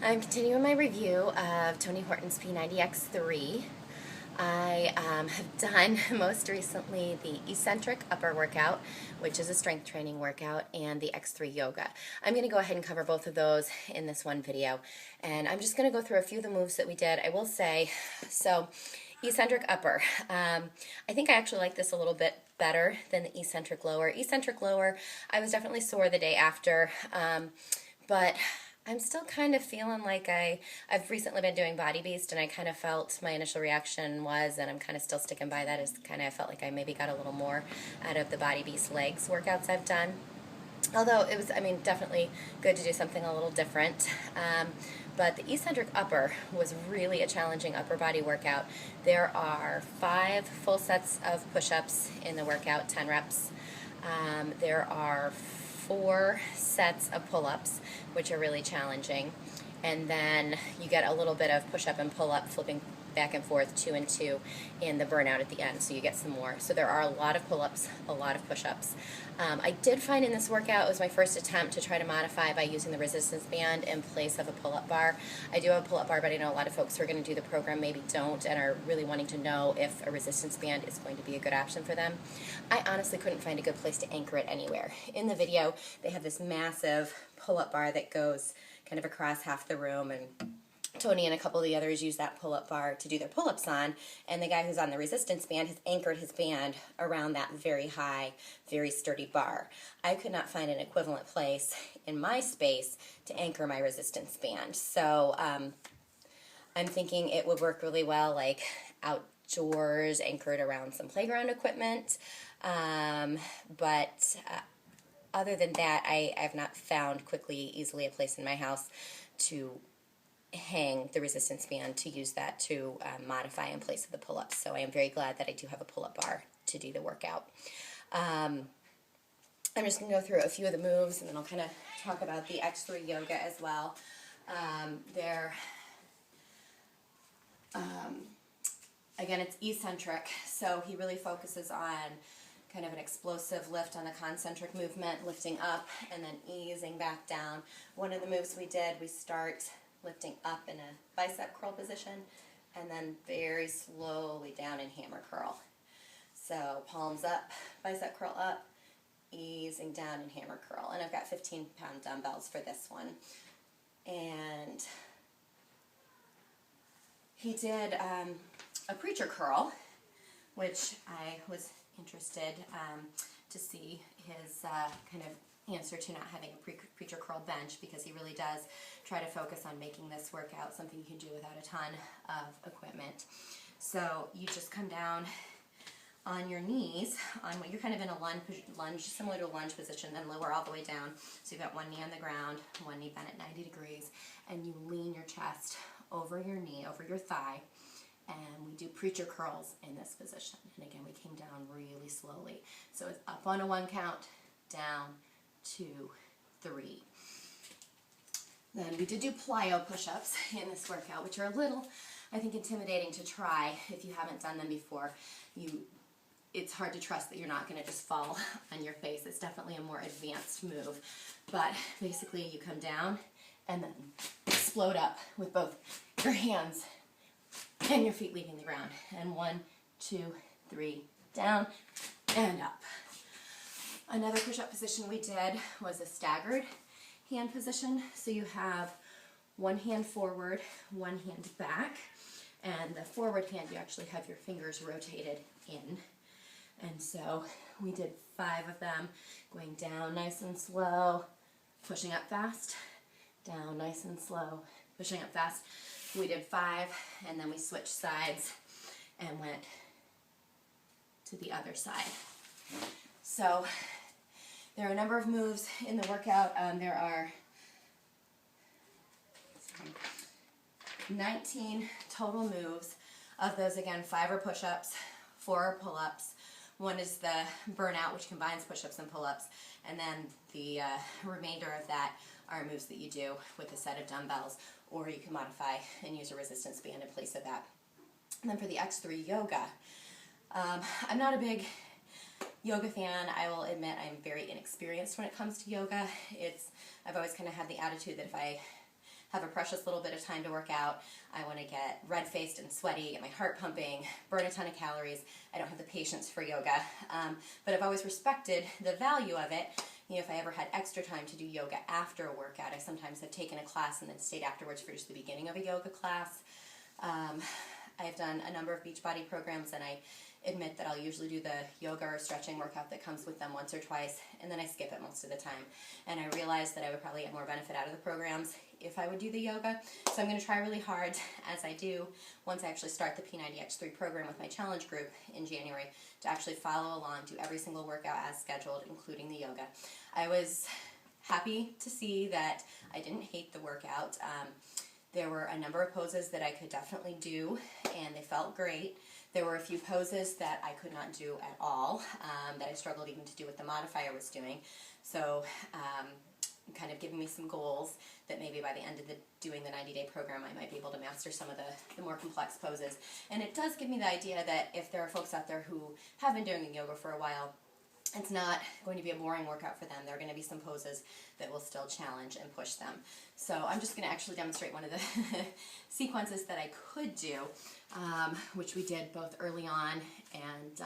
I'm continuing my review of Tony Horton's P90x3. I have done most recently the Eccentric upper workout, which is a strength training workout, and the X3 yoga. I'm going to go ahead and cover both of those in this one video, and I'm just going to go through a few of the moves that we did. I will say, so eccentric upper. I think I actually like this a little bit better than the eccentric lower. Eccentric lower, I was definitely sore the day after, but I'm still kind of feeling like I've recently been doing Body Beast, and I kind of felt my initial reaction was, and I'm kind of still sticking by that, is kind of I felt like I maybe got a little more out of the Body Beast legs workouts I've done. Although it was, I mean, definitely good to do something a little different. But the eccentric upper was really a challenging upper body workout. There are 5 full sets of push-ups in the workout, 10 reps. There are 4 sets of pull-ups, which are really challenging. And then you get a little bit of push-up and pull-up, flipping back and forth, 2 and 2, in the burnout at the end, so you get some more. So there are a lot of pull-ups, a lot of push-ups. I did find in this workout, it was my first attempt to try to modify by using the resistance band in place of a pull-up bar. I do have a pull-up bar, but I know a lot of folks who are going to do the program maybe don't and are really wanting to know if a resistance band is going to be a good option for them. I honestly couldn't find a good place to anchor it anywhere. In the video, they have this massive pull-up bar that goes kind of across half the room, and Tony and a couple of the others use that pull-up bar to do their pull-ups on, and the guy who's on the resistance band has anchored his band around that very high, very sturdy bar. I could not find an equivalent place in my space to anchor my resistance band. So I'm thinking it would work really well like outdoors, anchored around some playground equipment. But other than that, I've not found quickly, easily a place in my house to hang the resistance band to use that to modify in place of the pull-ups. So I am very glad that I do have a pull-up bar to do the workout. I'm just going to go through a few of the moves, and then I'll kind of talk about the X3 yoga as well. Again, it's eccentric, so he really focuses on kind of an explosive lift on a concentric movement, lifting up and then easing back down. One of the moves we did, we start lifting up in a bicep curl position and then very slowly down in hammer curl. So palms up, bicep curl up, easing down in hammer curl. And I've got 15-pound dumbbells for this one. And he did a preacher curl, which I was interested to see his kind of answer to not having a preacher curl bench, because he really does try to focus on making this workout something you can do without a ton of equipment. So you just come down on your knees, you're kind of in a lunge, similar to a lunge position, then lower all the way down. So you've got one knee on the ground, one knee bent at 90 degrees, and you lean your chest over your knee, over your thigh, and we do preacher curls in this position. And again, we came down really slowly. So it's up on a 1 count, down, 2, 3. Then we did do plyo push-ups in this workout, which are a little, I think, intimidating to try if you haven't done them before. It's hard to trust that you're not going to just fall on your face. It's definitely a more advanced move. But basically you come down and then explode up with both your hands and your feet leaving the ground. And 1, 2, 3, down and up. Another push-up position we did was a staggered hand position. So you have one hand forward, one hand back, and the forward hand you actually have your fingers rotated in. And so we did 5 of them, going down nice and slow, pushing up fast, down nice and slow, pushing up fast. We did 5, and then we switched sides and went to the other side. So there are a number of moves in the workout. There are 19 total moves. Of those, again, 5 are push-ups, 4 are pull-ups. 1 is the burnout, which combines push-ups and pull-ups, and then the remainder of that are moves that you do with a set of dumbbells, or you can modify and use a resistance band in place of that. And then for the X3 yoga, I'm not a big yoga fan. I will admit I'm very inexperienced when it comes to yoga. I've always kind of had the attitude that if I have a precious little bit of time to work out. I want to get red-faced and sweaty, get my heart pumping, burn a ton of calories. I don't have the patience for yoga, but I've always respected the value of it. You know, if I ever had extra time to do yoga after a workout, I sometimes have taken a class and then stayed afterwards for just the beginning of a yoga class. I've done a number of Beachbody programs, and I admit that I'll usually do the yoga or stretching workout that comes with them once or twice, and then I skip it most of the time. And I realized that I would probably get more benefit out of the programs if I would do the yoga. So I'm going to try really hard, as I do once I actually start the P90x3 program with my challenge group in January, to actually follow along, do every single workout as scheduled, including the yoga. I was happy to see that I didn't hate the workout. There were a number of poses that I could definitely do, and they felt great. There were a few poses that I could not do at all, that I struggled even to do what the modifier was doing. So kind of giving me some goals that maybe by the end of doing the 90-day program I might be able to master some of the more complex poses. And it does give me the idea that if there are folks out there who have been doing yoga for a while, it's not going to be a boring workout for them. There are going to be some poses that will still challenge and push them. So I'm just going to actually demonstrate one of the sequences that I could do, which we did both early on and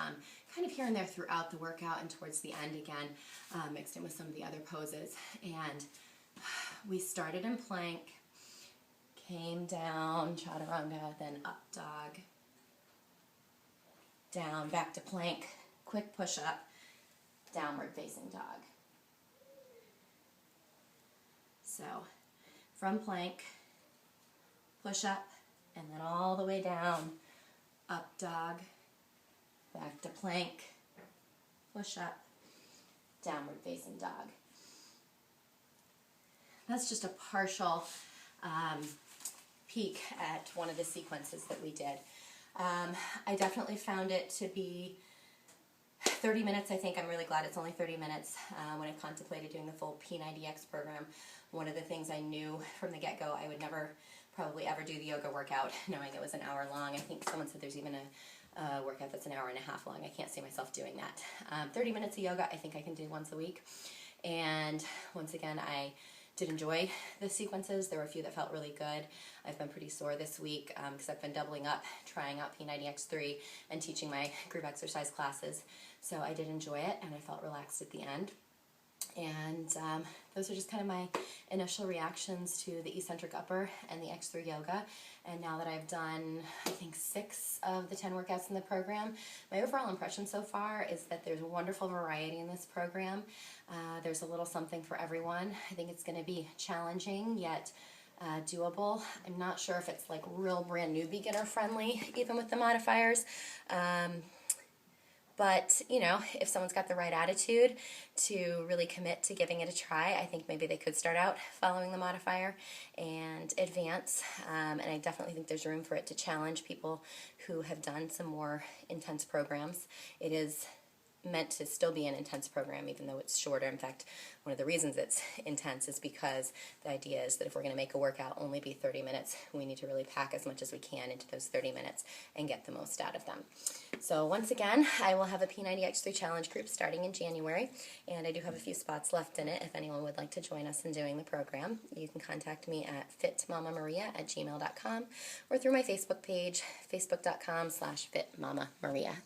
kind of here and there throughout the workout, and towards the end again, mixed in with some of the other poses. And we started in plank, came down, chaturanga, then up dog, down, back to plank, quick push up, downward facing dog. So from plank, push up, and then all the way down, up dog, back to plank, push up, downward facing dog. That's just a partial peek at one of the sequences that we did. I definitely found it to be 30 minutes. I think I'm really glad it's only 30 minutes. When I contemplated doing the full P90X program, one of the things I knew from the get-go, I would never probably ever do the yoga workout knowing it was an hour long. I think someone said there's even a workout that's an hour and a half long. I can't see myself doing that. 30 minutes of yoga I think I can do once a week. And once again, I did enjoy the sequences. There were a few that felt really good. I've been pretty sore this week because I've been doubling up, trying out P90x3 and teaching my group exercise classes. So I did enjoy it, and I felt relaxed at the end. And those are just kind of my initial reactions to the Eccentric upper and the X3 yoga. And now that I've done, I think, 6 of the 10 workouts in the program, my overall impression so far is that there's a wonderful variety in this program. There's a little something for everyone. I think it's going to be challenging, yet doable. I'm not sure if it's like real brand new beginner friendly, even with the modifiers. But, you know, if someone's got the right attitude to really commit to giving it a try, I think maybe they could start out following the modifier and advance. And I definitely think there's room for it to challenge people who have done some more intense programs. It is meant to still be an intense program, even though it's shorter. In fact, one of the reasons it's intense is because the idea is that if we're going to make a workout only be 30 minutes, we need to really pack as much as we can into those 30 minutes and get the most out of them. So once again, I will have a P90x3 challenge group starting in January, and I do have a few spots left in it if anyone would like to join us in doing the program. You can contact me at fitmamamaria@gmail.com or through my Facebook page, facebook.com/fitmamamaria.